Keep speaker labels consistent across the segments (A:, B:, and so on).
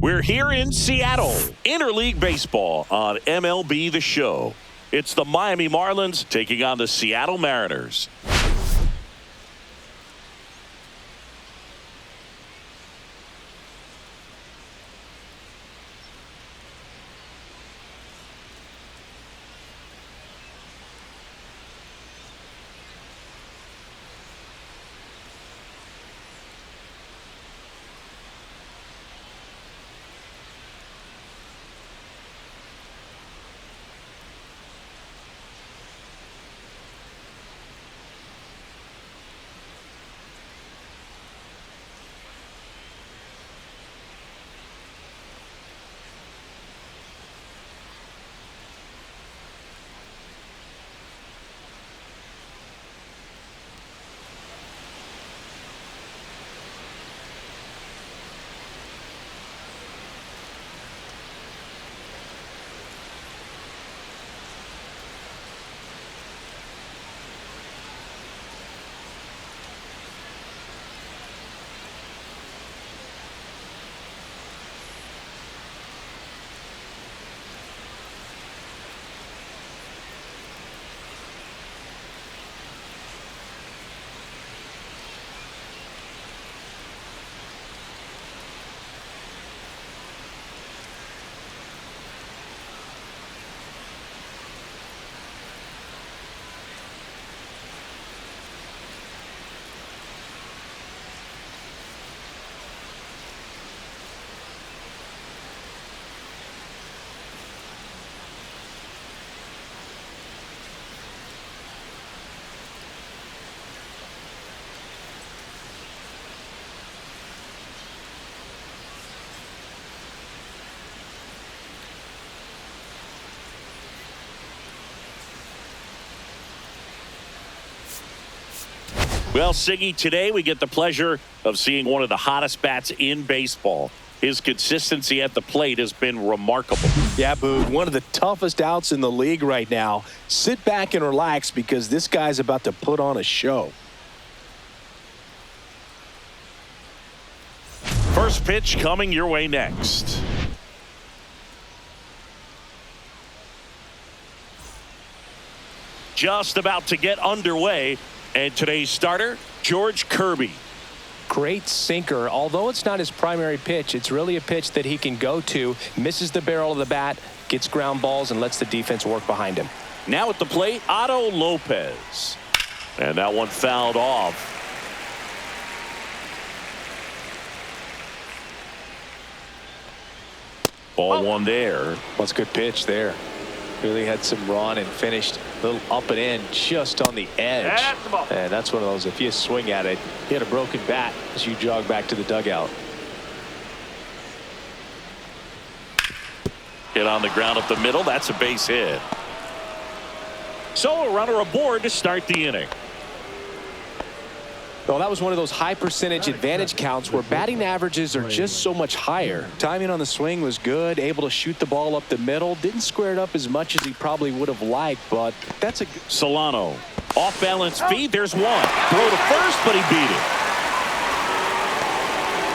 A: We're here in Seattle, interleague baseball on MLB The Show. It's the Miami Marlins taking on the Seattle Mariners. Well, Siggy, today we get the pleasure of seeing one of the hottest bats in baseball. His consistency at the plate has been remarkable.
B: Yeah, Boog, one of the toughest outs in the league right now. Sit back and relax because this guy's about to put on a show.
A: First pitch coming your way next. Just about to get underway. And today's starter, George Kirby.
C: Great sinker. Although it's not his primary pitch, it's really a pitch that he can go to, misses the barrel of the bat, gets ground balls, and lets the defense work behind him.
A: Now at the plate, Otto Lopez. And that one fouled off. Ball one there.
C: What's a good pitch there. Really had some run and finished a little up and in just on the edge. And that's one of those, if you swing at it, you hit a broken bat as you jog back to the dugout.
A: Hit on the ground up the middle. That's a base hit. So a runner aboard to start the inning.
C: Well, that was one of those high percentage advantage counts where batting averages are just so much higher. Timing on the swing was good, able to shoot the ball up the middle. Didn't square it up as much as he probably would have liked, but that's a good.
A: Solano, off balance feed. There's one. Throw to first, but he beat it.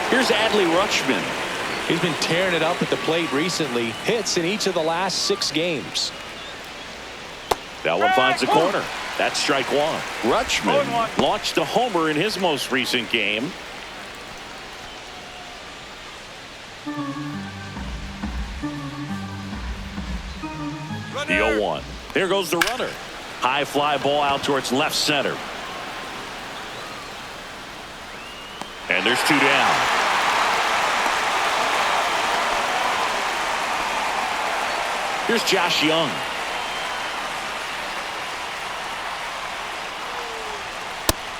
A: Here's Adley Rutschman.
C: He's been tearing it up at the plate recently. Hits in each of the last 6 games.
A: That one finds the corner. That's strike one. Rutschman launched a homer in his most recent game. The 0-1. There goes the runner. High fly ball out towards left center. And there's 2 down. Here's Josh Young.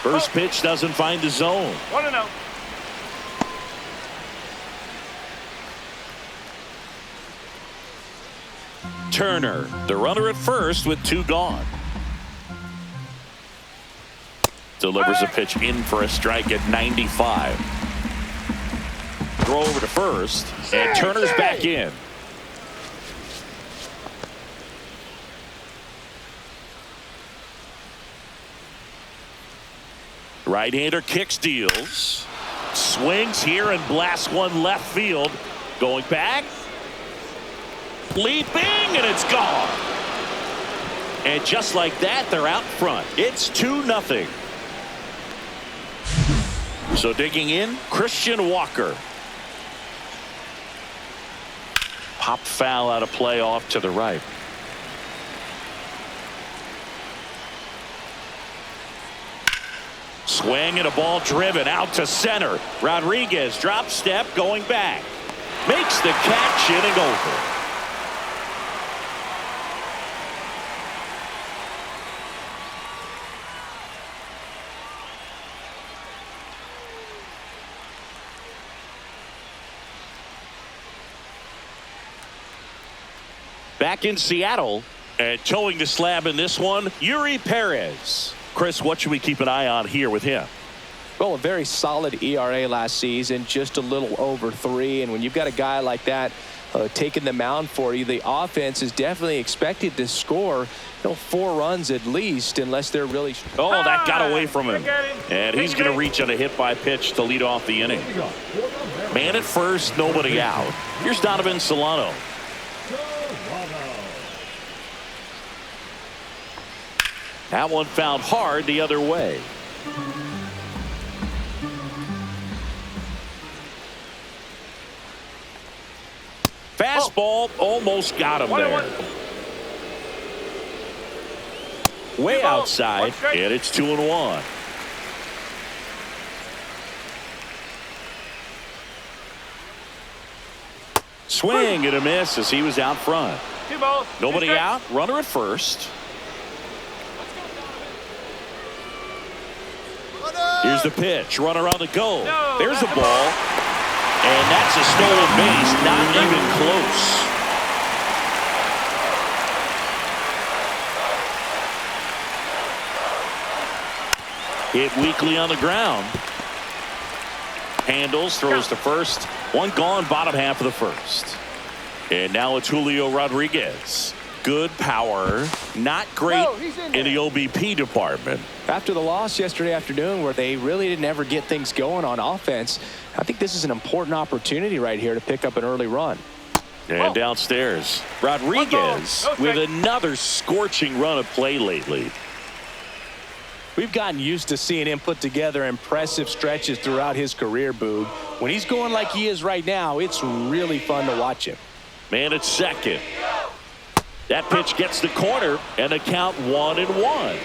A: First pitch doesn't find the zone.
D: 1-0.
A: Turner, the runner at first with 2 gone. Delivers a pitch in for a strike at 95. Throw over to first, and Turner's back in. Right-hander kicks, deals, swings here and blasts one left field. Going back. Leaping, and it's gone. And just like that, they're out front. It's 2-0. So digging in, Christian Walker. Pop foul out of play off to the right. Swing and a ball driven out to center. Rodriguez drop step going back. Makes the catch, inning over. Back in Seattle and towing the slab in this one, Yuri Perez. Chris, what should we keep an eye on here with him?
C: Well, a very solid ERA last season, just a little over 3. And when you've got a guy like that taking the mound for you, the offense is definitely expected to score 4 runs at least, unless they're really.
A: Oh, that got away from him. And he's going to reach on a hit by pitch to lead off the inning. Man at first, nobody out. Here's Donovan Solano. That one found hard the other way. Fastball almost got him there. Way outside, and it's 2-1. Swing and a miss as he was out front. Nobody out, runner at first. Here's the pitch, runner on the go. There's a ball, and that's a stolen base, not even close. Hit weakly on the ground. Handles, throws to first. One gone, bottom half of the first. And now it's Julio Rodriguez. Good power, not great in the OBP department.
C: After the loss yesterday afternoon, where they really didn't ever get things going on offense, I think this is an important opportunity right here to pick up an early run.
A: And downstairs, Rodriguez with another scorching run of play lately.
B: We've gotten used to seeing him put together impressive stretches throughout his career, Boog. When he's going like he is right now, it's really fun to watch him.
A: Man at second. That pitch gets the corner, and the count 1-1.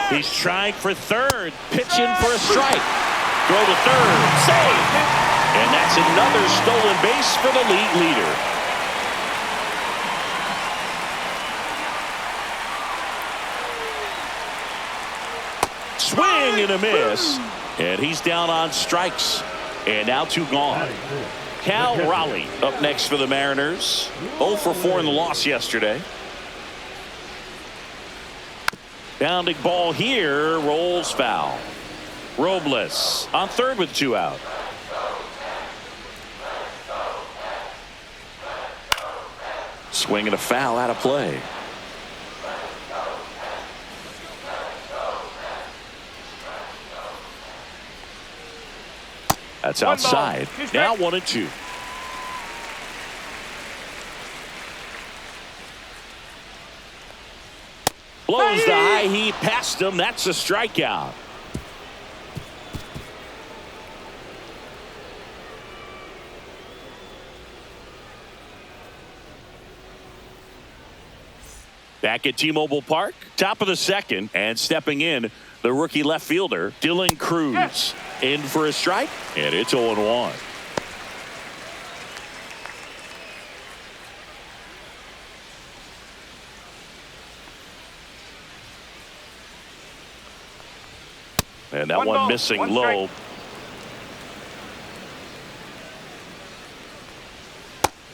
A: He's trying for third, pitching for a strike. Throw to third, save. And that's another stolen base for the league leader. Swing and a miss. And he's down on strikes. And now 2 gone. Cal Raleigh up next for the Mariners. 0 for 4 in the loss yesterday. Bounding ball here, rolls foul. Robles on third with 2 out. Swing and a foul out of play. That's outside. Now 1-2. Blows the high heat past him. That's a strikeout. Back at T-Mobile Park, top of the second, and stepping in, the rookie left fielder, Dylan Cruz, in for a strike, and it's 0-1. And that one missing low.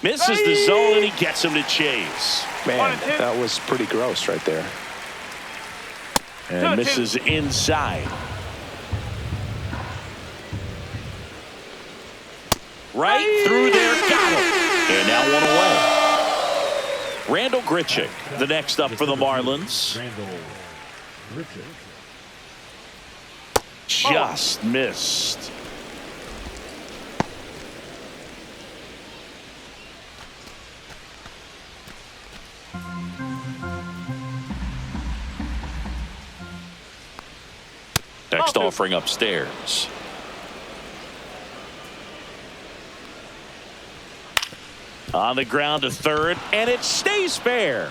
A: Misses the zone, and he gets him to chase.
C: Man, that was pretty gross right there.
A: And misses inside. Right through there, got him. And now 1 away. Randall Grichuk, the next up for the Marlins. Just missed. Next offering upstairs. On the ground to third, and it stays fair.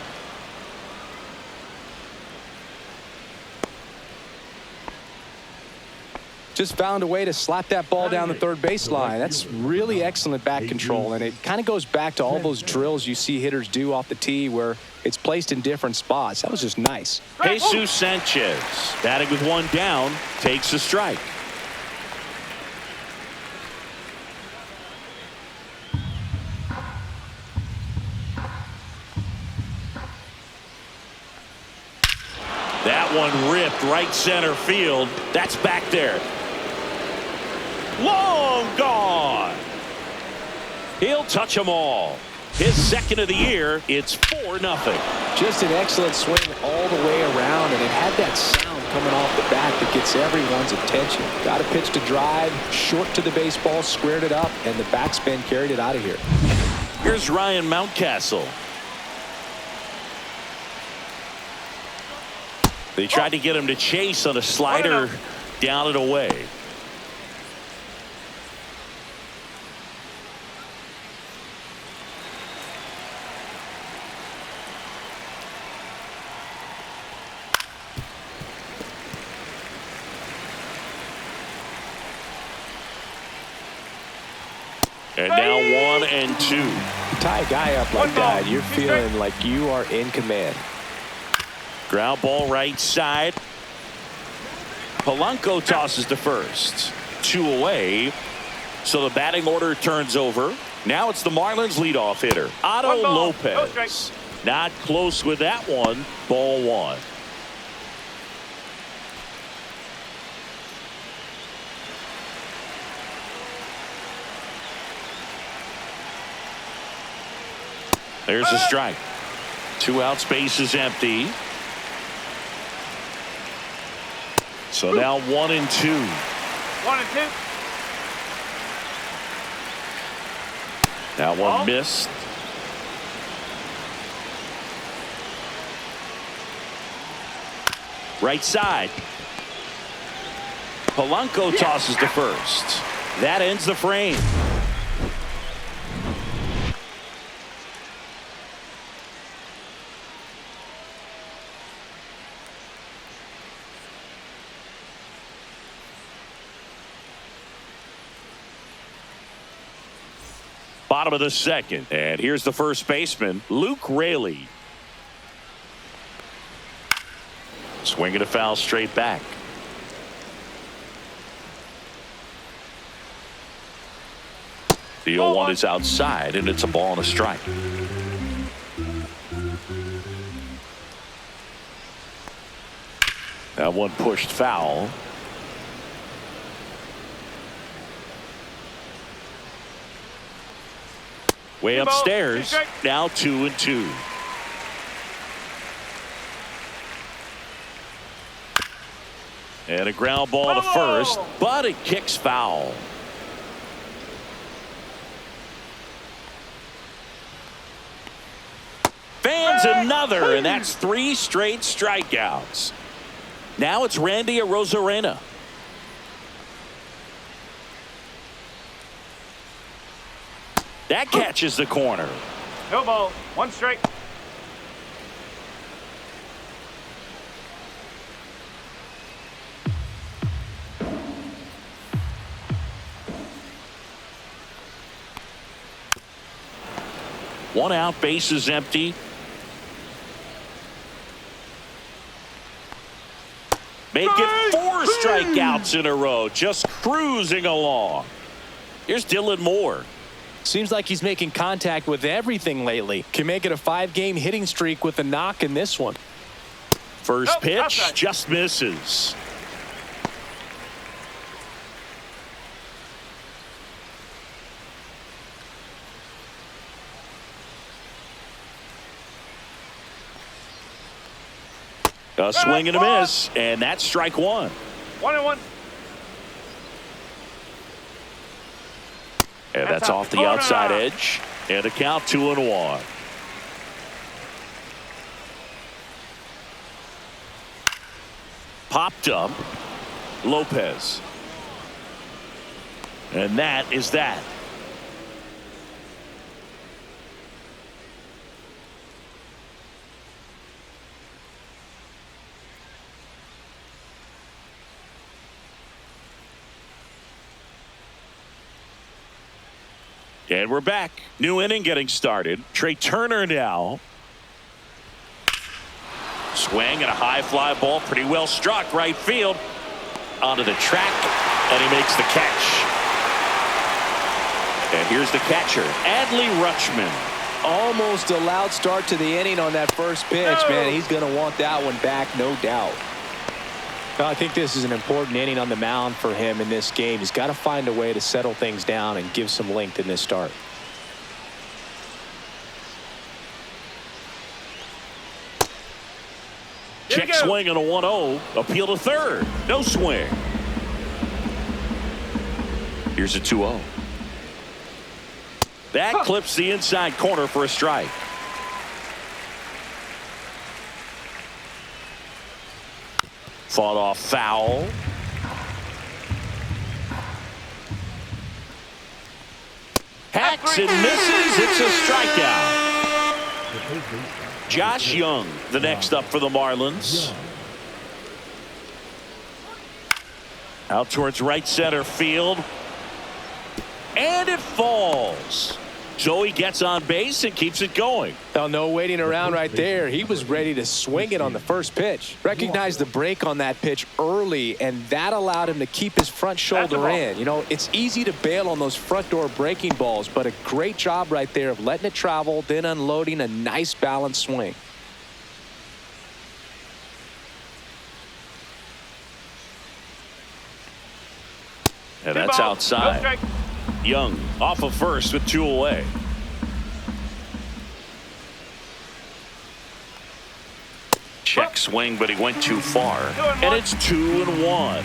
C: Just found a way to slap that ball down the third baseline. That's really excellent bat control, and it kind of goes back to all those drills you see hitters do off the tee where it's placed in different spots. That was just nice.
A: Jesus Sanchez, batting with one down, takes a strike. That one ripped right center field. That's back there. Long gone. He'll touch them all. His second of the year. It's 4-0.
C: Just an excellent swing all the way around, and it had that sound coming off the bat that gets everyone's attention. Got a pitch to drive, short to the baseball, squared it up, and the backspin carried it out of here.
A: Here's Ryan Mountcastle. They tried to get him to chase on a slider, down and away. And now 1-2.
C: You tie a guy up like that, you're feeling like you are in command.
A: Ground ball right side. Polanco tosses to first. 2 away. So the batting order turns over. Now it's the Marlins leadoff hitter, Otto Lopez. Not close with that one. Ball 1. There's a strike. 2 out, space is empty. So now 1-2.
D: 1-2.
A: That one missed. Right side. Polanco tosses to first. That ends the frame. Bottom of the second, and here's the first baseman, Luke Raley. Swinging a foul straight back. The 0-1 is outside, and it's a ball and a strike. That one pushed foul. Way upstairs. Now 2-2. And a ground ball to first, but it kicks foul. Fans another, and that's 3 straight strikeouts. Now it's Randy Arozarena. That catches the corner.
D: No ball. 1 strike.
A: One out, base is empty. Make it 4 strikeouts in a row, just cruising along. Here's Dylan Moore.
C: Seems like he's making contact with everything lately. Can make it a 5-game hitting streak with a knock in this one.
A: First pitch just misses. A swing and a miss, and that's strike 1.
D: 1-1.
A: And that's off the outside edge. And a count 2-1. Popped up. Lopez. And that is that. And we're back. New inning getting started. Trey Turner now. Swing and a high fly ball. Pretty well struck right field. Onto the track. And he makes the catch. And here's the catcher, Adley Rutschman.
C: Almost a loud start to the inning on that first pitch, man. He's going to want that one back, no doubt. I think this is an important inning on the mound for him in this game. He's got to find a way to settle things down and give some length in this start.
A: Check swing and a 1-0. Appeal to third. No swing. Here's a 2-0. That clips the inside corner for a strike. Fought off foul. Hacks and misses. It's a strikeout. Josh Young, the next up for the Marlins. Out towards right center field. And it falls. So he gets on base and keeps it going.
C: Oh, no waiting around right there. He was ready to swing it on the first pitch. Recognized the break on that pitch early, and that allowed him to keep his front shoulder in. You know, it's easy to bail on those front door breaking balls, but a great job right there of letting it travel, then unloading a nice balanced swing.
A: And that's outside. Young off of first with 2 away. Check swing, but he went too far. And it's 2-1.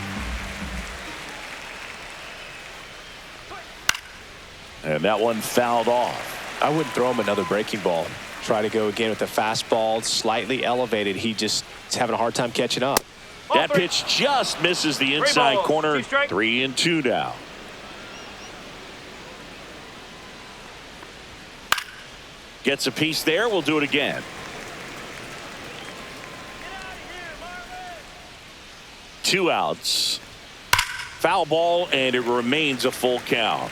A: And that one fouled off.
C: I wouldn't throw him another breaking ball. Try to go again with the fastball, slightly elevated. He just is having a hard time catching up.
A: That pitch just misses the inside corner. 3-2 now. Gets a piece there. We'll do it again. Two outs. Foul ball, and it remains a full count.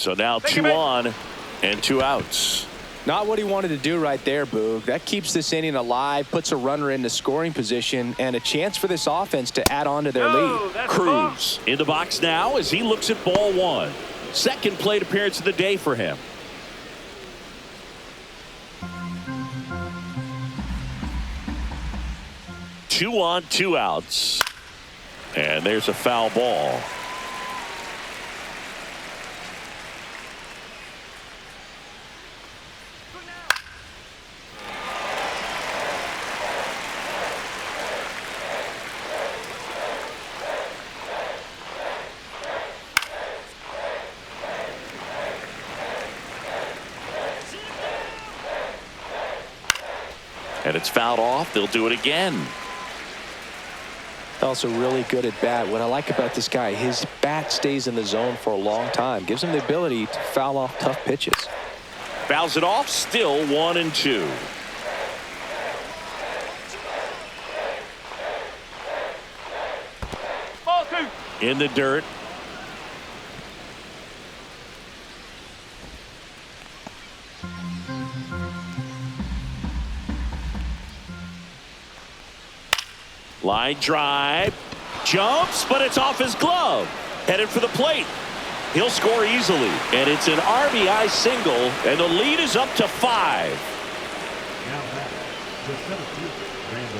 A: So now 2 on and 2 outs.
C: Not what he wanted to do right there, Boog. That keeps this inning alive, puts a runner into scoring position, and a chance for this offense to add on to their lead.
A: Cruz in the box now as he looks at ball 1. Second plate appearance of the day for him. Two on, 2 outs. And there's a foul ball. And it's fouled off. They'll do it again.
C: Also really good at bat. What I like about this guy, his bat stays in the zone for a long time. Gives him the ability to foul off tough pitches.
A: Fouls it off. Still 1-2.
D: Ball 2.
A: In the dirt. Line drive, jumps, but it's off his glove. Headed for the plate. He'll score easily, and it's an RBI single, and the lead is up to 5.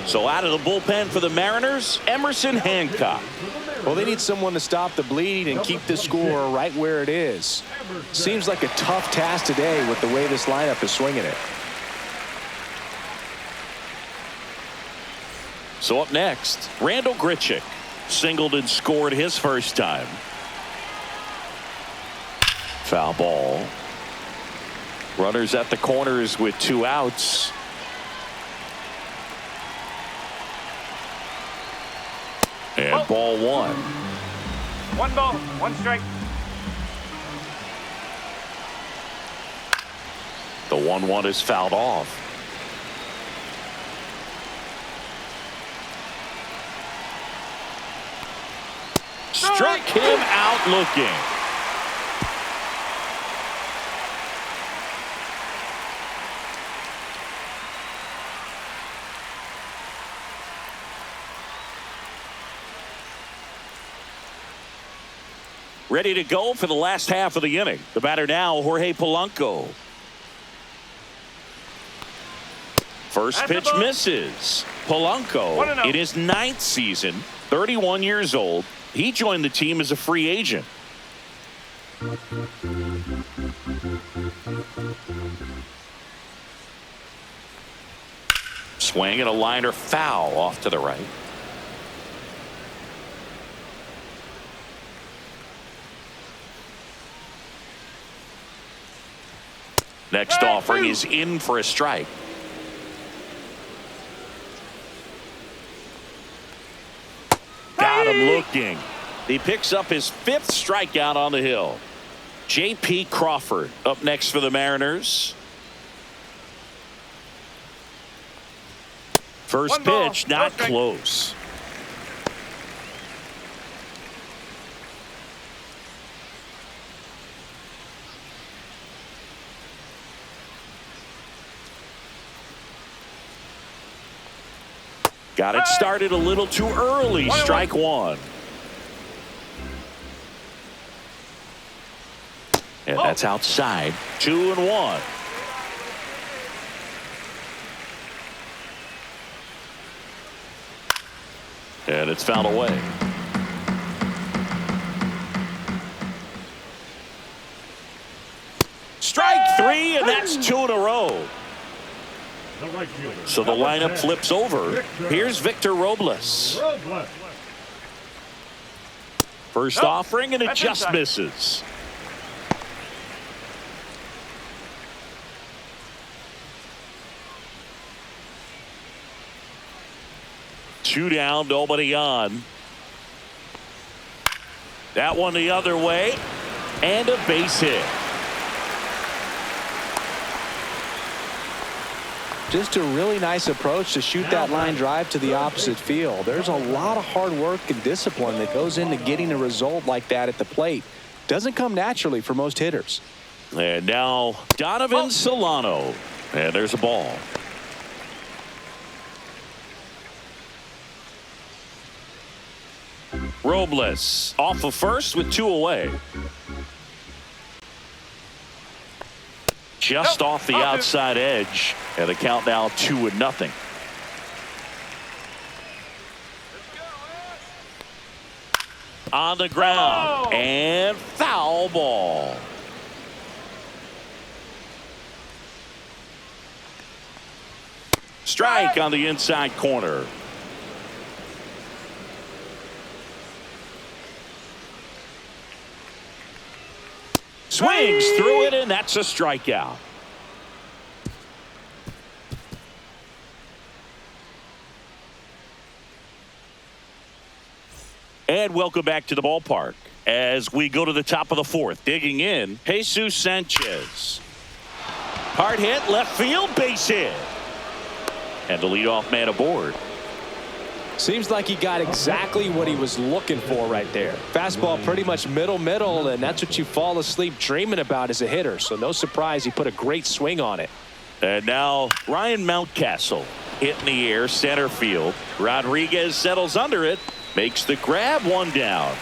A: So out of the bullpen for the Mariners, Emerson Hancock.
C: Well, they need someone to stop the bleed and keep the score right where it is. Seems like a tough task today with the way this lineup is swinging it.
A: So up next, Randall Grichuk singled and scored his first time. Foul ball. Runners at the corners with 2 outs. Ball one.
D: 1 ball, 1 strike.
A: The 1-1 is fouled off. Struck him out looking. Ready to go for the last half of the inning. The batter now, Jorge Polanco. First pitch misses. Polanco in his 9th season, 31 years old. He joined the team as a free agent. Swing and a liner foul off to the right. Next offering is in for a strike. Got him looking. He picks up his 5th strikeout on the hill. J.P. Crawford up next for the Mariners. First pitch, not close. Got it started a little too early. Strike one. And that's outside. 2-1. And it's fouled away. Strike 3, and that's 2 in a row. So the lineup flips over. Here's Victor Robles. First offering, and it just misses. Two down, nobody on. That one the other way, and a base hit.
C: Just a really nice approach to shoot that line drive to the opposite field. There's a lot of hard work and discipline that goes into getting a result like that at the plate. Doesn't come naturally for most hitters.
A: And now Donovan Solano. And there's a ball. Robles off of first with 2 away. Just off the outside edge, and the count now 2-0. On the ground, and foul ball. Strike on the inside corner. Swings through it, and that's a strikeout. And welcome back to the ballpark as we go to the top of the 4th. Digging in, Jesus Sanchez. Hard hit, left field, base hit. And the leadoff man aboard.
C: Seems like he got exactly what he was looking for right there. Fastball pretty much middle, and that's what you fall asleep dreaming about as a hitter. So no surprise he put a great swing on it.
A: And now Ryan Mountcastle hit in the air, center field. Rodriguez settles under it, makes the grab, 1 down.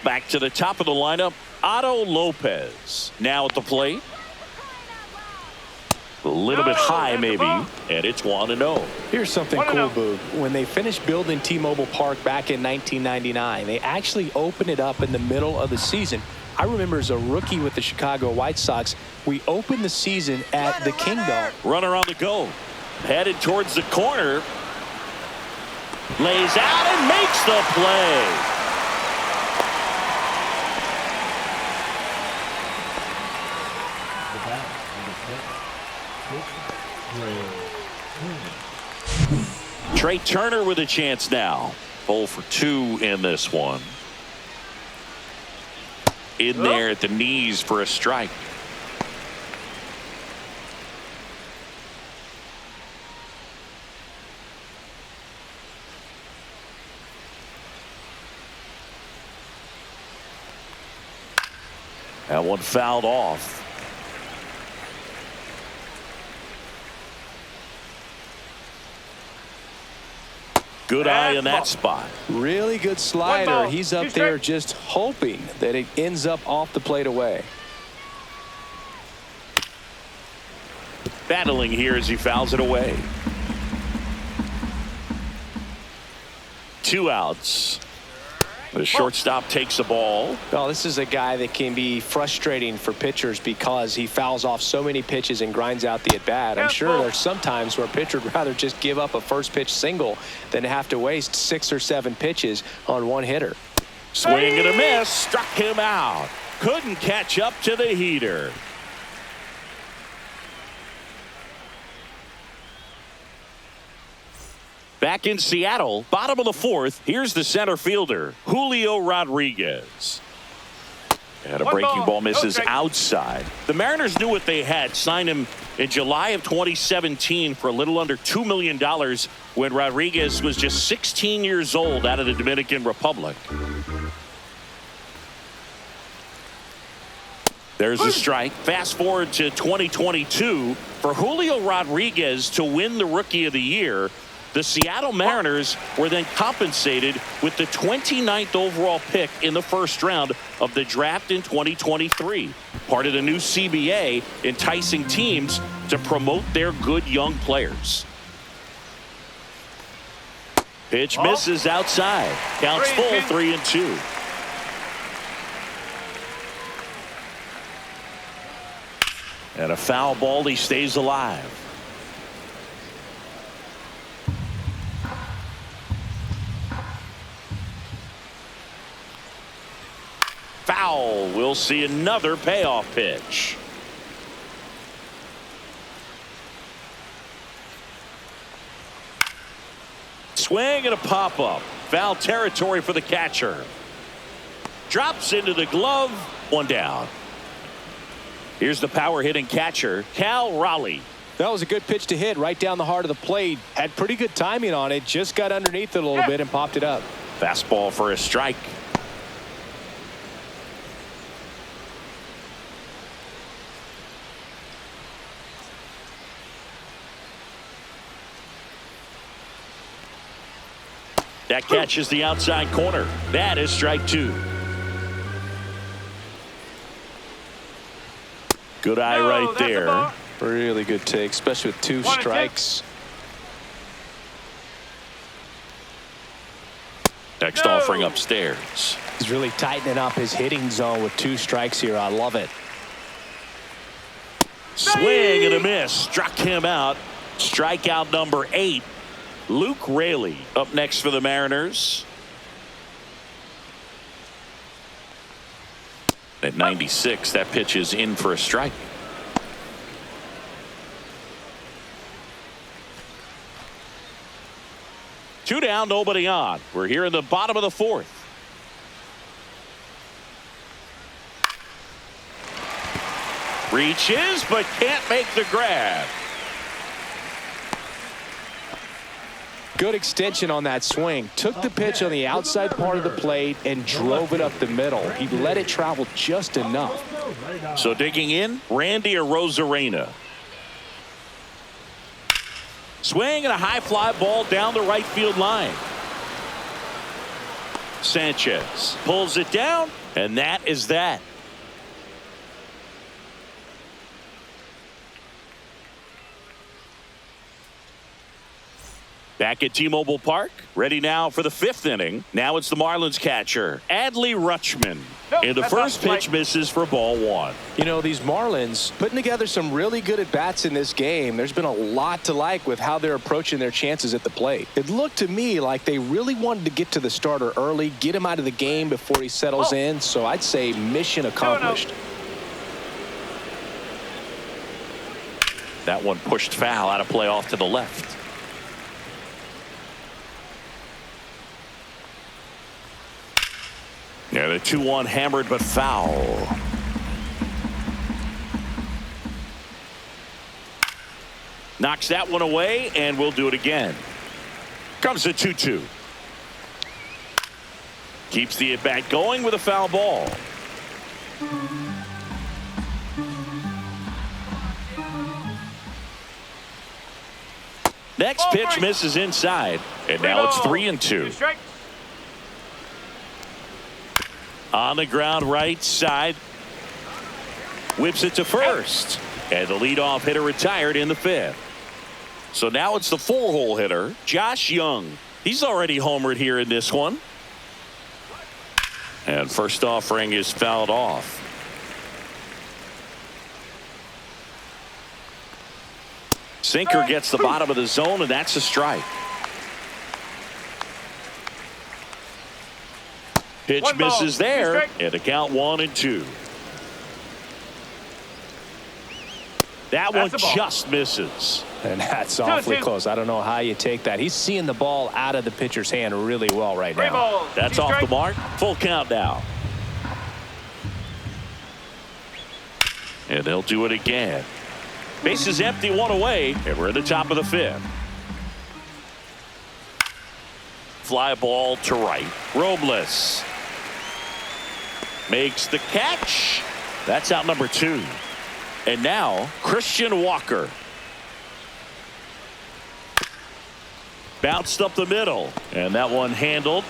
A: Back to the top of the lineup, Otto Lopez now at the plate. A little bit high maybe, and it's 1-0.
C: Here's something cool, Boog. When they finished building T-Mobile Park back in 1999, they actually opened it up in the middle of the season. I remember as a rookie with the Chicago White Sox, we opened the season at the Kingdome.
A: Runner on the go, headed towards the corner, lays out and makes the play. Trey Turner with a chance now. 0 for 2 in this one. In there at the knees for a strike. That one fouled off. Good eye in that spot.
C: Really good slider. He's up there just hoping that it ends up off the plate away.
A: Battling here as he fouls it away. 2 outs. The shortstop takes the ball.
C: Well, this is a guy that can be frustrating for pitchers because he fouls off so many pitches and grinds out the at-bat. I'm sure there's some times where a pitcher would rather just give up a first pitch single than have to waste 6 or 7 pitches on one hitter.
A: Swing and a miss. Struck him out. Couldn't catch up to the heater. Back in Seattle, bottom of the 4th, here's the center fielder, Julio Rodriguez. And a breaking ball misses outside. The Mariners knew what they had. Signed him in July of 2017 for a little under $2 million when Rodriguez was just 16 years old out of the Dominican Republic. There's a strike. Fast forward to 2022. For Julio Rodriguez to win the Rookie of the Year, the Seattle Mariners were then compensated with the 29th overall pick in the first round of the draft in 2023. Part of the new CBA, enticing teams to promote their good young players. Pitch misses outside. Counts full, 3-2. And a foul ball. He stays alive. Foul. We'll see another payoff pitch. Swing and a pop-up. Foul territory for the catcher. Drops into the glove. 1 down. Here's the power-hitting catcher, Cal Raleigh.
C: That was a good pitch to hit right down the heart of the plate. Had pretty good timing on it. Just got underneath it a little bit and popped it up.
A: Fastball for a strike. That catches the outside corner. That is strike 2. Good eye right there.
C: Really good take, especially with 2 strikes.
A: Next offering upstairs.
C: He's really tightening up his hitting zone with 2 strikes here. I love it.
A: Swing and a miss. Struck him out. Strikeout number 8. Luke Raley up next for the Mariners. At 96, that pitch is in for a strike. Two down, nobody on. We're here in the bottom of the 4th. Reaches, but can't make the grab.
C: Good extension on that swing. Took the pitch on the outside part of the plate and drove it up the middle. He let it travel just enough.
A: So digging in, Randy Arozarena. Swing and a high fly ball down the right field line. Sanchez pulls it down, and that is that. Back at T-Mobile Park, ready now for the 5th inning. Now it's the Marlins catcher, Adley Rutschman. And the first pitch misses for ball 1.
C: You know, these Marlins putting together some really good at-bats in this game. There's been a lot to like with how they're approaching their chances at the plate. It looked to me like they really wanted to get to the starter early, get him out of the game before he settles in. So I'd say mission accomplished.
A: That one pushed foul out of play off to the left. And a 2-1 hammered but foul. Knocks that one away, and we'll do it again. Comes the 2-2. Keeps the at-bat going with a foul ball. Next pitch misses inside, and now it's 3-2. On the ground right side. Whips it to first. And the leadoff hitter retired in the 5th. So now it's the 4-hole hitter, Josh Young. He's already homered here in this one. And first offering is fouled off. Sinker gets the bottom of the zone, and that's a strike. Pitch misses there, and the count 1-2. That one just misses.
C: And that's awfully close. I don't know how you take that. He's seeing the ball out of the pitcher's hand really well right now.
A: That's off the mark. Full count now. And they'll do it again. Bases empty, one away, and we're in the top of the 5th. Fly ball to right. Robles makes the catch. That's out number 2. And now Christian Walker. Bounced up the middle, and that one handled.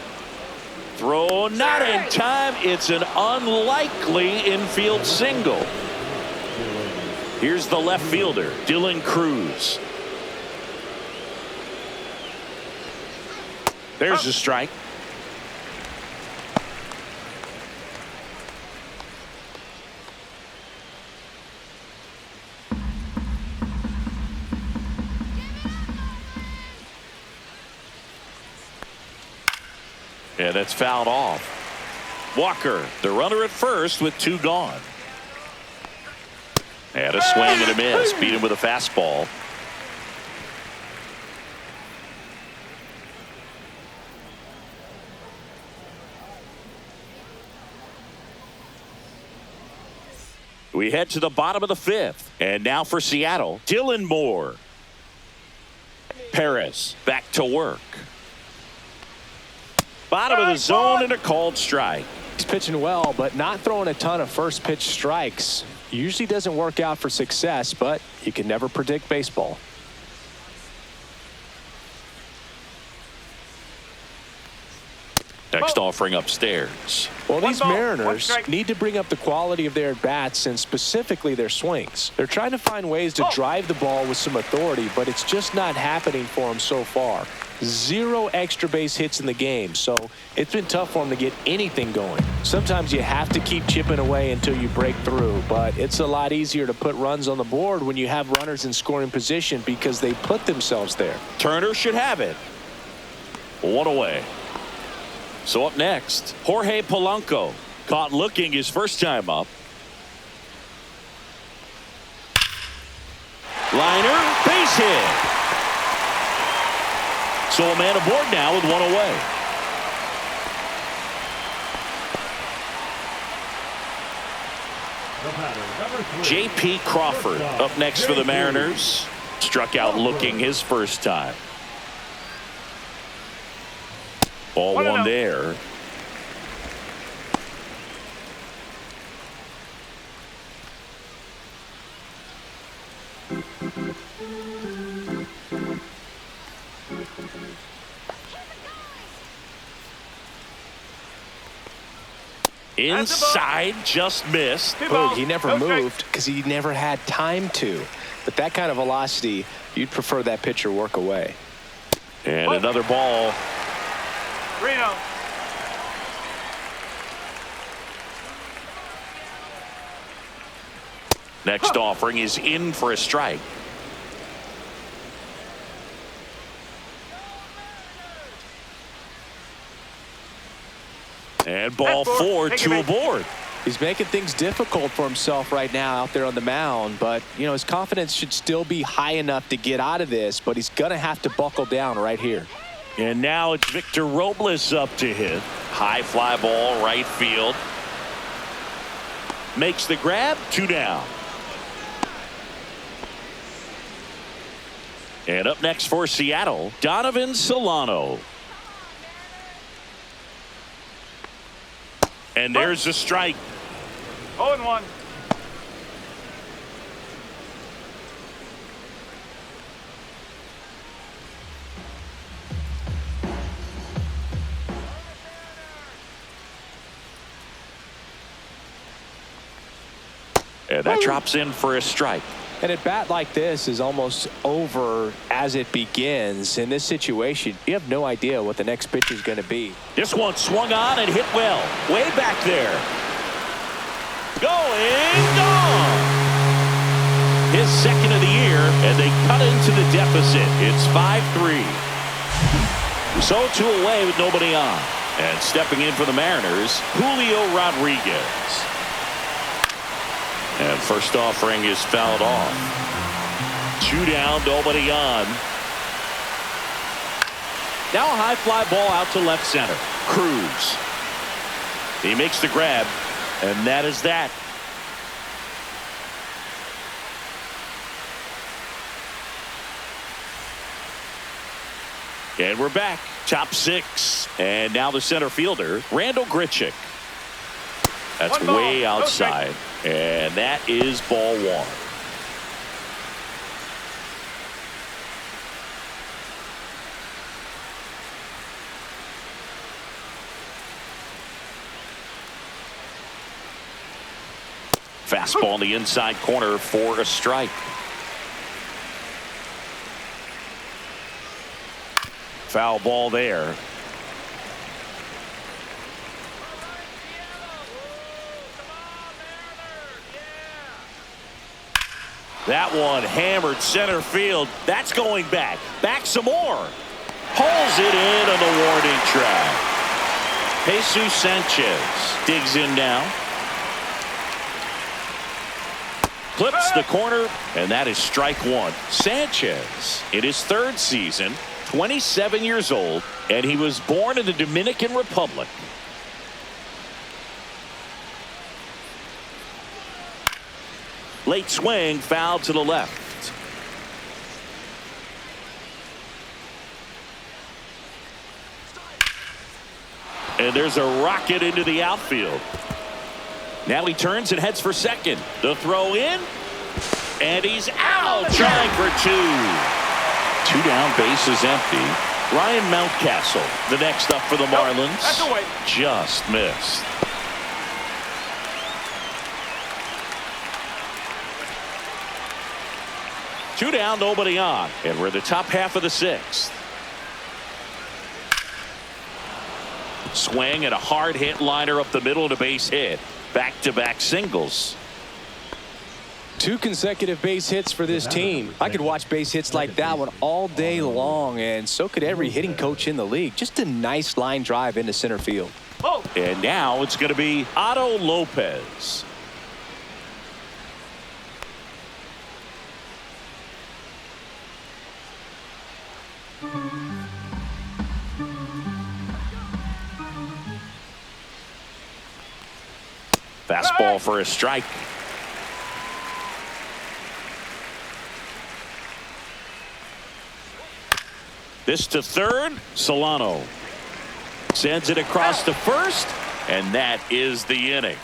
A: Throw not in time. It's an unlikely infield single. Here's the left fielder, Dylan Cruz. There's a strike. And that's fouled off. Walker, the runner at first with 2 gone. And a swing and a miss. Beat him with a fastball. We head to the bottom of the 5th. And now for Seattle, Dylan Moore. Perez back to work. Bottom of the zone and a called strike.
C: He's pitching well, but not throwing a ton of first pitch strikes. Usually doesn't work out for success, but you can never predict baseball.
A: Next offering upstairs.
C: Well, these Mariners need to bring up the quality of their at-bats and specifically their swings. They're trying to find ways to drive the ball with some authority, but it's just not happening for them so far. 0 extra base hits in the game, so it's been tough for them to get anything going. Sometimes you have to keep chipping away until you break through, but it's a lot easier to put runs on the board when you have runners in scoring position because they put themselves there.
A: Turner should have it. 1 away. So up next, Jorge Polanco, caught looking his first time up. Liner, base hit. So a man aboard now with 1 away. J.P. Crawford up next for the Mariners. Struck out looking his first time. Ball 1 there. Inside, just missed.
C: He never moved because he never had time to. But that kind of velocity, you'd prefer that pitcher work away.
A: And another ball.
D: Reno.
A: Next offering is in for a strike. And ball 4, 2 aboard.
C: He's making things difficult for himself right now out there on the mound, but you know his confidence should still be high enough to get out of this, but he's gonna have to buckle down right here.
A: And now it's Victor Robles up to hit. High fly ball right field. Makes the grab. 2 down. And up next for Seattle, Donovan Solano. And there's a strike.
D: 0-1.
A: And that drops in for a strike.
C: And a bat like this is almost over as it begins. In this situation, you have no idea what the next pitch is going to be.
A: This one swung on and hit well. Way back there. Gone. His second of the year, and they cut into the deficit. It's 5-3. So 2 away with nobody on. And stepping in for the Mariners, Julio Rodriguez. And first offering is fouled off. 2 down, nobody on. Now a high fly ball out to left center. Cruz. He makes the grab, and that is that. And we're back. Top 6. And now the center fielder, Randall Grichuk. That's way outside. And that is ball 1. Fastball in the inside corner for a strike. Foul ball there. That one hammered center field. That's going back. Back some more. Pulls it in on the warning track. Jesus Sanchez digs in now. Clips the corner, and that is strike 1. Sanchez in his 3rd season, 27 years old, and he was born in the Dominican Republic. Late swing, foul to the left. And there's a rocket into the outfield. Now he turns and heads for second. The throw in, and he's out, trying for 2. 2 down, base is empty. Ryan Mountcastle, the next up for the Marlins, just missed. Two down, nobody on, and we're in the top half of the 6th. Swing and a hard hit liner up the middle and a base hit. Back-to-back singles.
C: 2 consecutive base hits for this team. I could watch base hits like that one all day long, and so could every hitting coach in the league. Just a nice line drive into center field.
A: And now it's going to be Otto Lopez. Fastball for a strike. This to third. Solano sends it across to first, and that is the inning.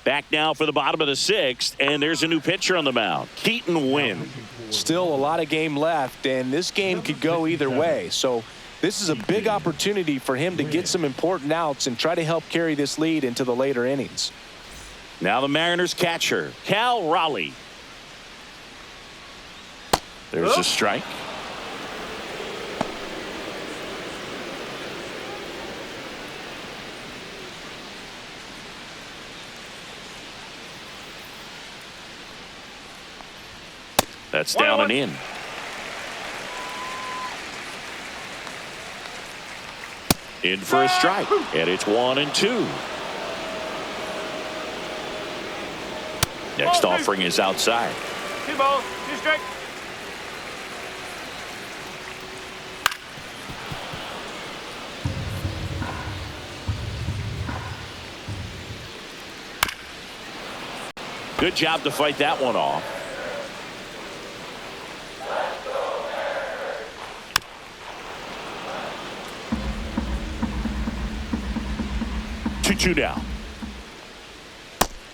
A: Back now for the bottom of the 6th, and there's a new pitcher on the mound, Keaton Winn.
C: Still a lot of game left, and this game could go either way. So this is a big opportunity for him to get some important outs and try to help carry this lead into the later innings.
A: Now the Mariners catcher, Cal Raleigh. There's a strike. That's down and in. In for a strike, and it's 1-2. Next offering is outside.
D: 2 balls, 2 strikes.
A: Good job to fight that one off. Two down.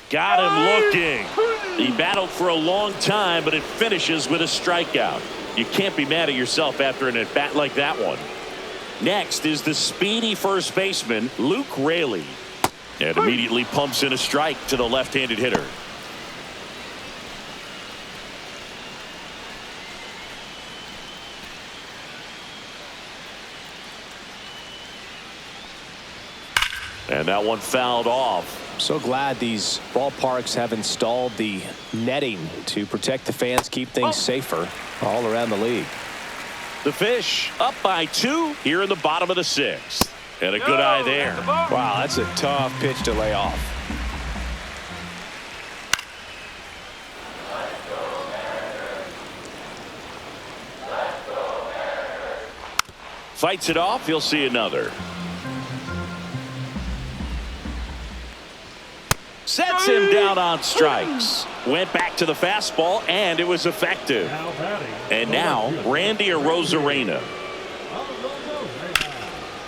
A: Got him looking. He battled for a long time, but it finishes with a strikeout. You can't be mad at yourself after an at-bat like that one. Next is the speedy first baseman, Luke Raley. And immediately pumps in a strike to the left-handed hitter. And that one fouled off.
B: So glad these ballparks have installed the netting to protect the fans, keep things safer all around the league.
A: The Fish up by 2 here in the bottom of the 6th. And a good eye there.
B: Wow, that's a tough pitch to lay off.
A: Fights it off. He'll see another. Sets him down on strikes. Went back to the fastball, and it was effective. And now, Randy Arozarena.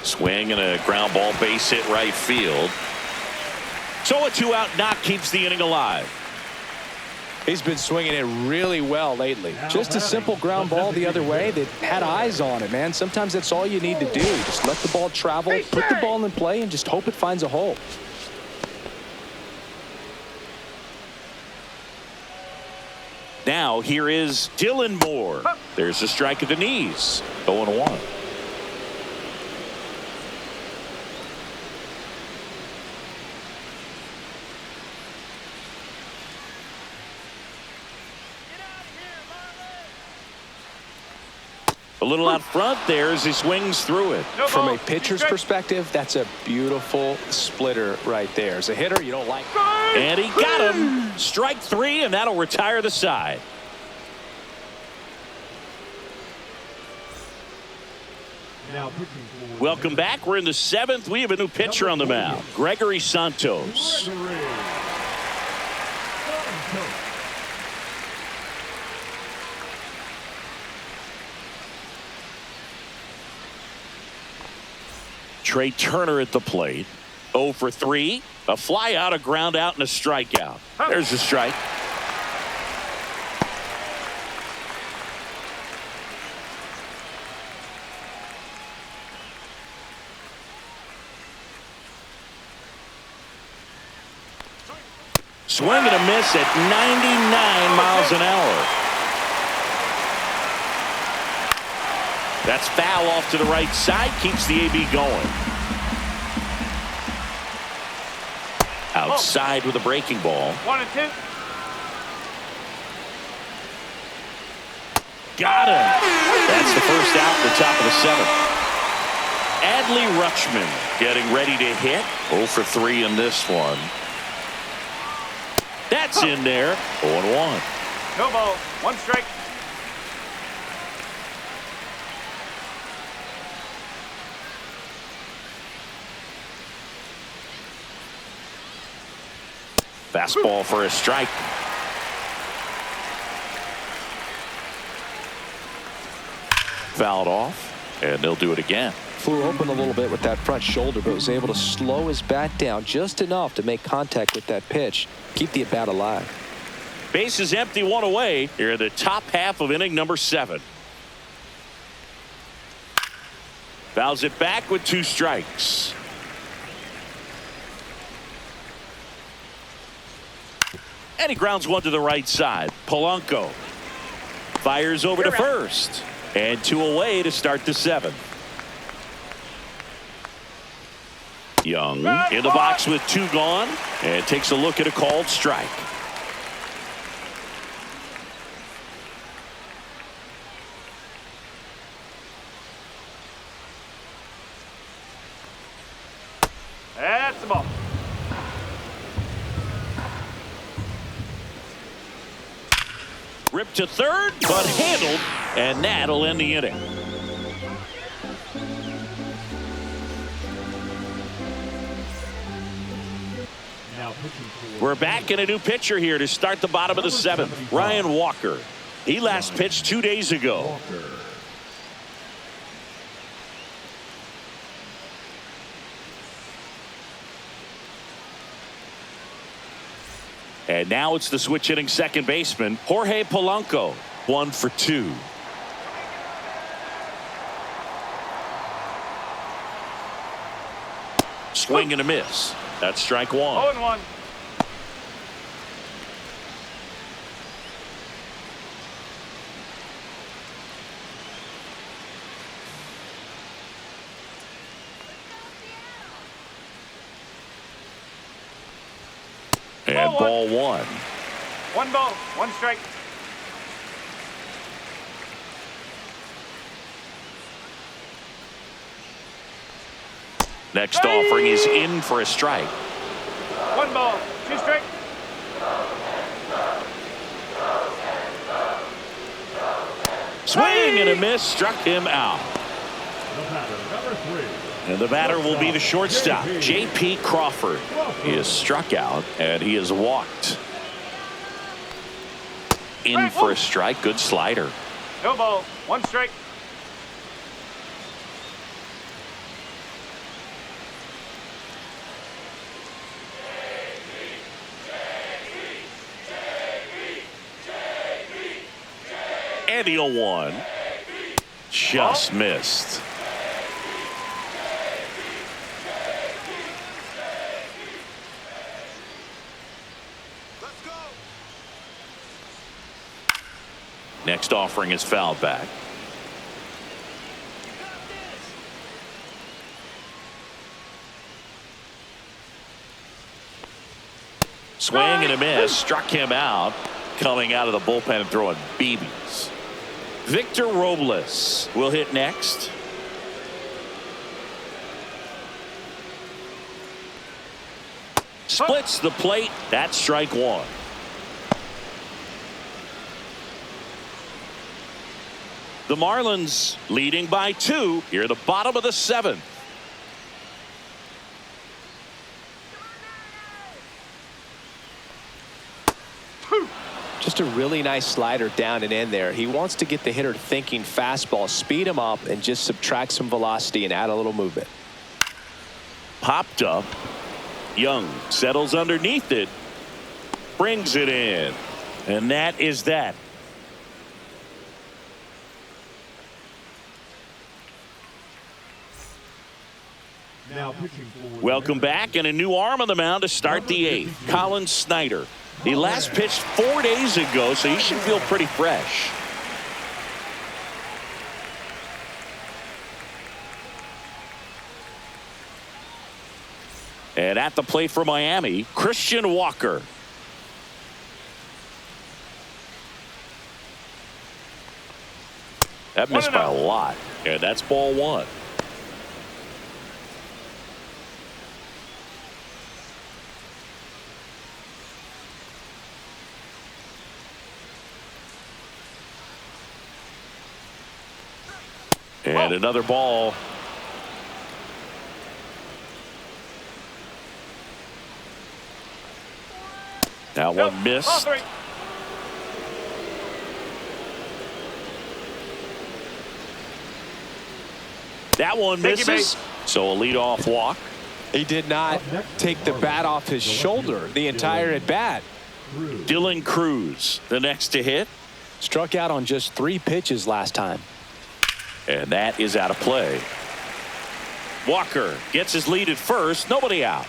A: Swing and a ground ball base hit right field. So a 2-out knock keeps the inning alive.
B: He's been swinging it really well lately. Just a simple ground ball the other way that had eyes on it, man. Sometimes that's all you need to do. Just let the ball travel, put the ball in play, and just hope it finds a hole.
A: Now here is Dylan Moore. There's a strike at the knees. 0-1. A little out front there as he swings through it.
B: From a pitcher's perspective, that's a beautiful splitter right there. As a hitter, you don't like it.
A: And he got him. Strike 3, and that'll retire the side. Welcome back. We're in the 7th. We have a new pitcher on the mound, Gregory Santos. Trey Turner at the plate. 0 for 3. A fly out, a ground out, and a strikeout. There's a strike. Swing and a miss at 99 miles an hour. That's foul off to the right side. Keeps the AB going. Outside with a breaking ball.
D: 1 and 2.
A: Got him. That's the first out at the top of the 7th. Adley Rutschman getting ready to hit. 0 for 3 in this one. That's in there. 0-1.
D: No ball. 1 strike.
A: Fastball for a strike. Fouled off, and they'll do it again.
C: Flew open a little bit with that front shoulder, but was able to slow his bat down just enough to make contact with that pitch. Keep the at-bat alive.
A: Base is empty, 1 away. Here in the top half of inning number 7. Fouls it back with 2 strikes. And he grounds one to the right side. Polanco fires over to first. And 2 away to start the 7th. Young in the box with 2 gone. And takes a look at a called strike.
D: That's the ball.
A: Ripped to third, but handled, and that'll end the inning. We're back in a new pitcher here to start the bottom of the seventh. Ryan Walker. He last pitched 2 days ago. And now it's the switch hitting second baseman, Jorge Polanco. 1 for 2. Swing and a miss. That's strike 1.
D: 0-1.
A: And ball 1.
D: 1 ball, 1 strike.
A: Next offering is in for a strike.
D: 1 ball, 2 strike.
A: Swing and a miss, struck him out. And the batter will be the shortstop, J.P. Crawford. He is struck out and he is walked. In for a strike. Good slider.
D: No ball, 1 strike.
A: And the 0-1. Just missed. Next offering is fouled back. Swing and a miss. Struck him out. Coming out of the bullpen and throwing BBs. Victor Robles will hit next. Splits the plate. That's strike 1. The Marlins leading by 2 here at the bottom of the 7th.
C: Just a really nice slider down and in there. He wants to get the hitter thinking fastball, speed him up, and just subtract some velocity and add a little movement.
A: Popped up. Young settles underneath it. Brings it in. And that is that. Welcome back, and a new arm on the mound to start the 8th. Colin Snyder. He last pitched 4 days ago, so he should feel pretty fresh. And at the plate for Miami, Christian Walker. That missed by a lot, and that's ball 1. And another ball. That one missed. That one misses. So a leadoff walk.
C: He did not take the bat off his shoulder the entire at bat.
A: Dylan Cruz, the next to hit.
B: Struck out on just 3 pitches last time.
A: And that is out of play. Walker gets his lead at first. Nobody out.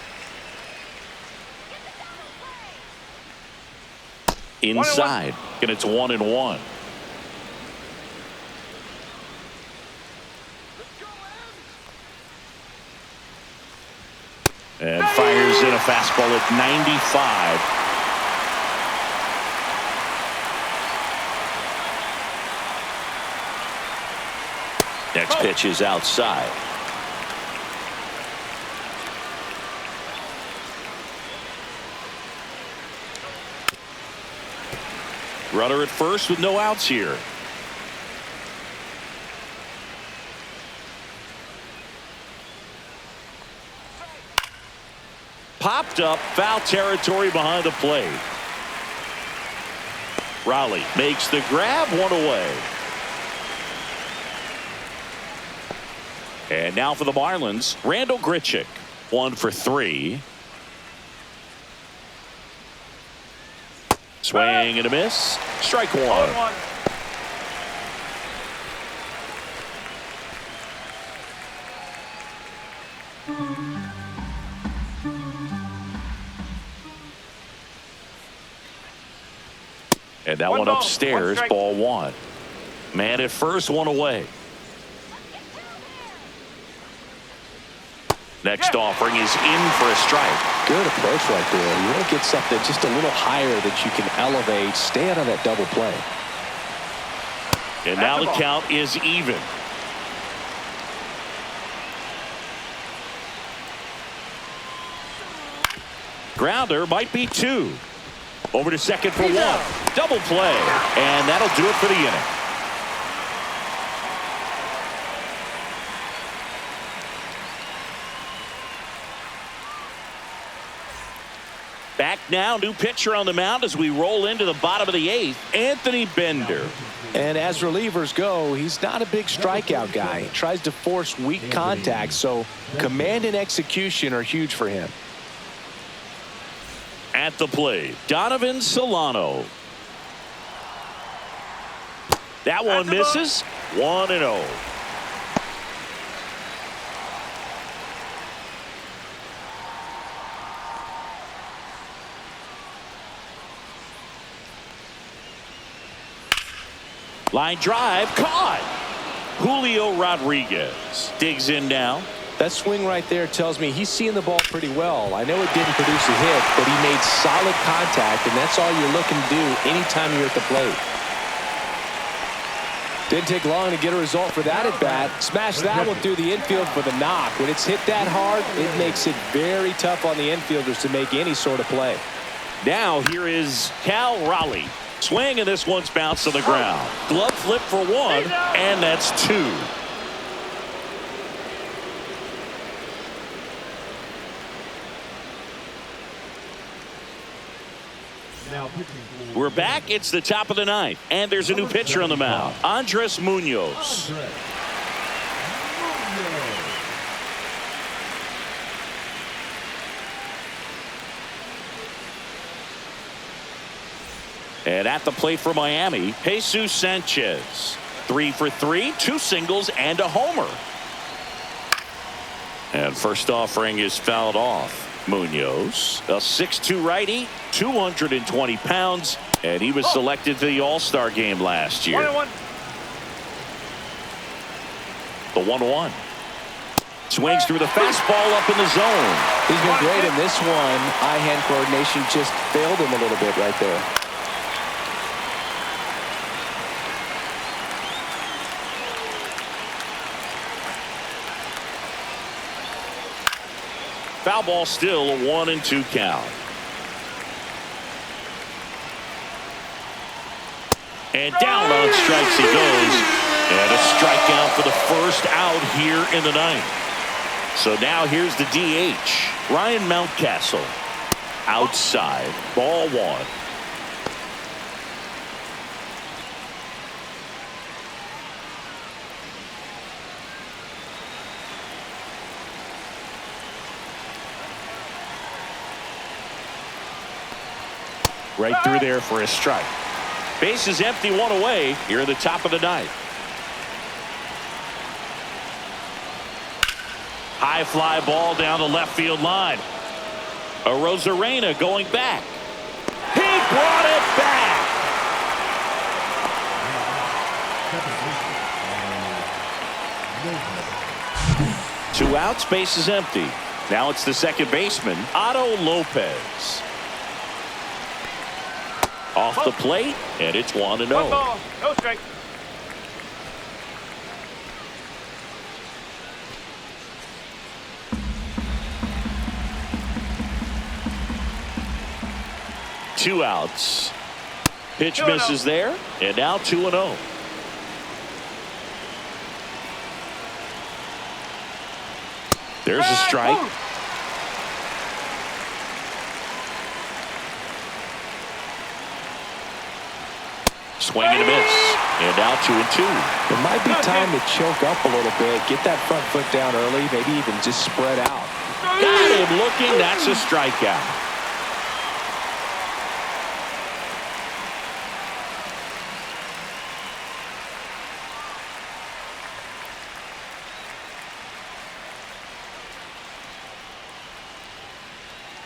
A: Inside. And it's 1-1. And fires in a fastball at 95. Next pitch is outside. Runner at first with no outs here. Popped up, foul territory behind the plate. Raleigh makes the grab, one away. And now for the Marlins, Randall Grichuk, 1 for 3. Swing and a miss. Strike one. And that one upstairs, ball one. Man at first, one away. Next offering is in for a strike.
B: Good approach right there. You want to get something just a little higher that you can elevate. Stay out of that double play.
A: And now the count is even. Grounder might be 2. Over to second for 1. Double play. And that'll do it for the inning. Back now, new pitcher on the mound as we roll into the bottom of the 8th, Anthony Bender.
B: And as relievers go, he's not a big strikeout guy. He tries to force weak contact, so command and execution are huge for him.
A: At the plate, Donovan Solano. That one misses. 1-0. Line drive caught. Julio Rodriguez digs in now.
B: That swing right there tells me he's seeing the ball pretty well. I know it didn't produce a hit, but he made solid contact, and that's all you're looking to do anytime you're at the plate. Didn't take long to get a result for that at bat. Smash that one through the infield for the knock. When it's hit that hard, it makes it very tough on the infielders to make any sort of play.
A: Now here is Cal Raleigh. Swing, and this one's bounced to the ground. Glove flip for 1, and that's 2. We're back. It's the top of the 9th, and there's a new pitcher on the mound, Andres Munoz. And at the plate for Miami, Jesus Sanchez. 3 for 3, 2 singles and a homer. And first offering is fouled off. Munoz, a 6'2" righty, 220 pounds, and he was selected to the All-Star game last year.
D: 1-1.
A: The 1-1. Swings through the fastball up in the zone.
B: He's been great in this one. Eye-hand coordination just failed him a little bit right there.
A: Foul ball, still a 1-2 count. And down on strikes he goes. And a strikeout for the first out here in the 9th. So now here's the DH, Ryan Mountcastle. Outside, ball 1. Right through there for a strike. Base is empty, 1 away here at the top of the 9th. High fly ball down the left field line. Arozarena going back. He brought it back. Two outs, base is empty. Now it's the second baseman, Otto Lopez. Off the plate, and it's 1-0.
D: 1 ball, no strike.
A: Two outs. Pitch misses there, and now 2-0. There's a strike. Swing and a miss. And now 2-2.
B: It might be time to choke up a little bit, get that front foot down early, maybe even just spread out.
A: Got him looking. That's a strikeout.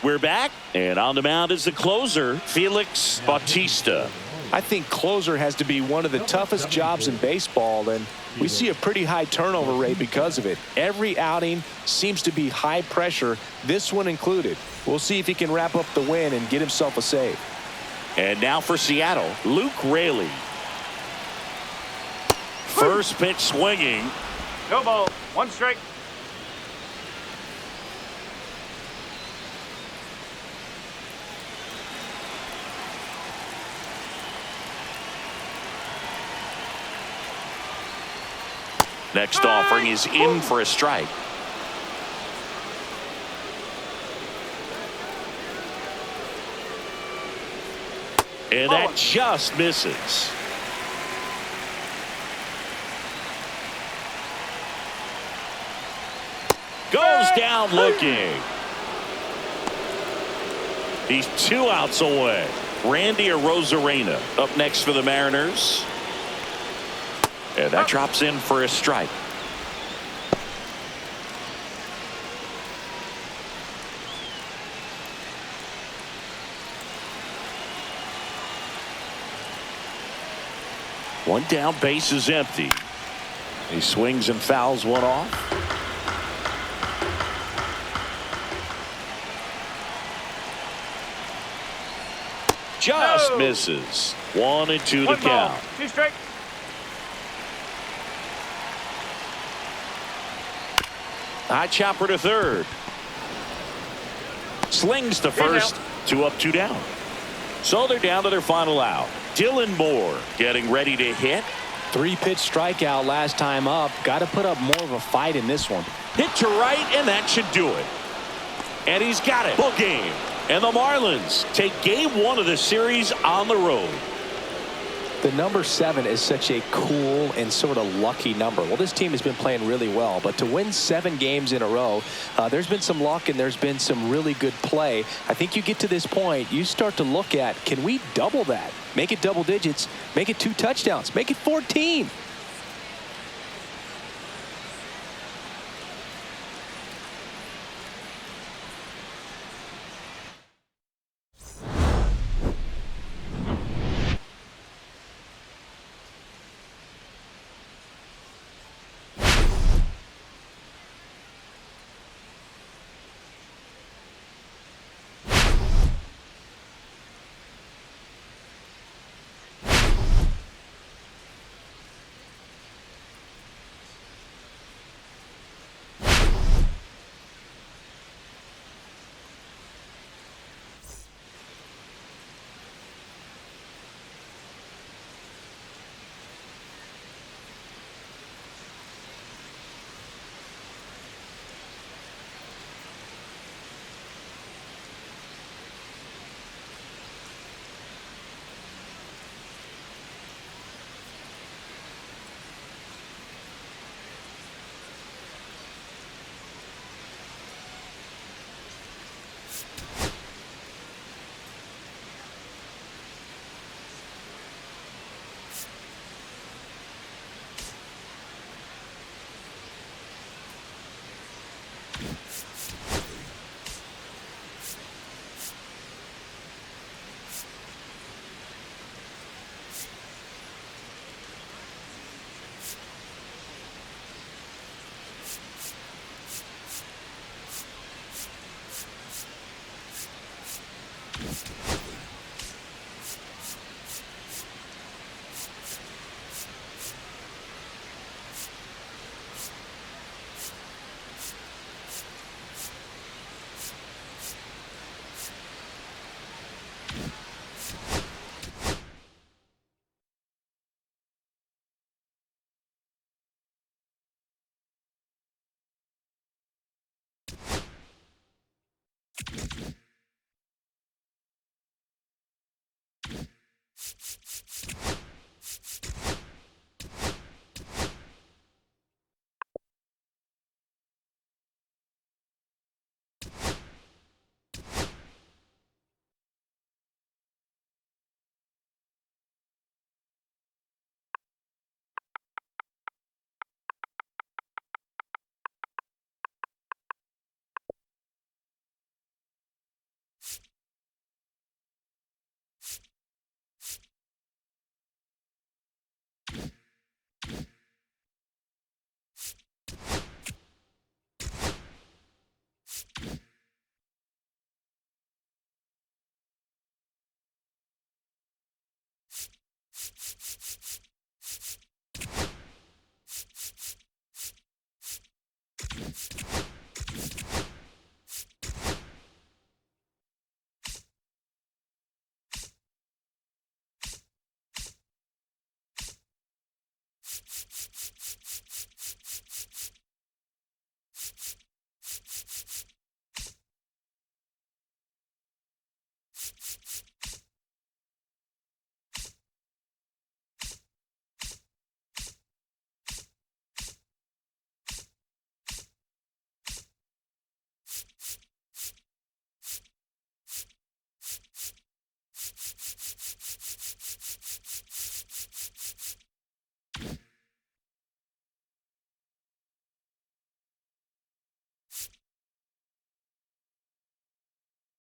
A: We're back, and on the mound is the closer, Felix Bautista.
C: I think closer has to be one of the toughest jobs in baseball, and we see a pretty high turnover rate because of it. Every outing seems to be high pressure, this one included. We'll see if he can wrap up the win and get himself a save.
A: And now for Seattle, Luke Raley. First pitch swinging.
D: No ball. 1 strike.
A: Next offering is in for a strike. And that just misses. Goes down looking. He's 2 outs away. Randy Arozarena up next for the Mariners. And that drops in for a strike. One down, base is empty. He swings and fouls one off. Just misses. 1-2 to count.
D: 2 strikes.
A: High chopper to third. Slings to first. 2 up, 2 down. So they're down to their final out. Dylan Moore getting ready to hit.
B: 3-pitch strikeout last time up. Got to put up more of a fight in this one.
A: Hit to right, and that should do it. And he's got it. Full game. And the Marlins take game 1 of the series on the road.
B: The number 7 is such a cool and sort of lucky number. Well, this team has been playing really well, but to win 7 games in a row, there's been some luck and there's been some really good play. I think you get to this point, you start to look at, can we double that? Make it double digits, make it 2 touchdowns, make it 14.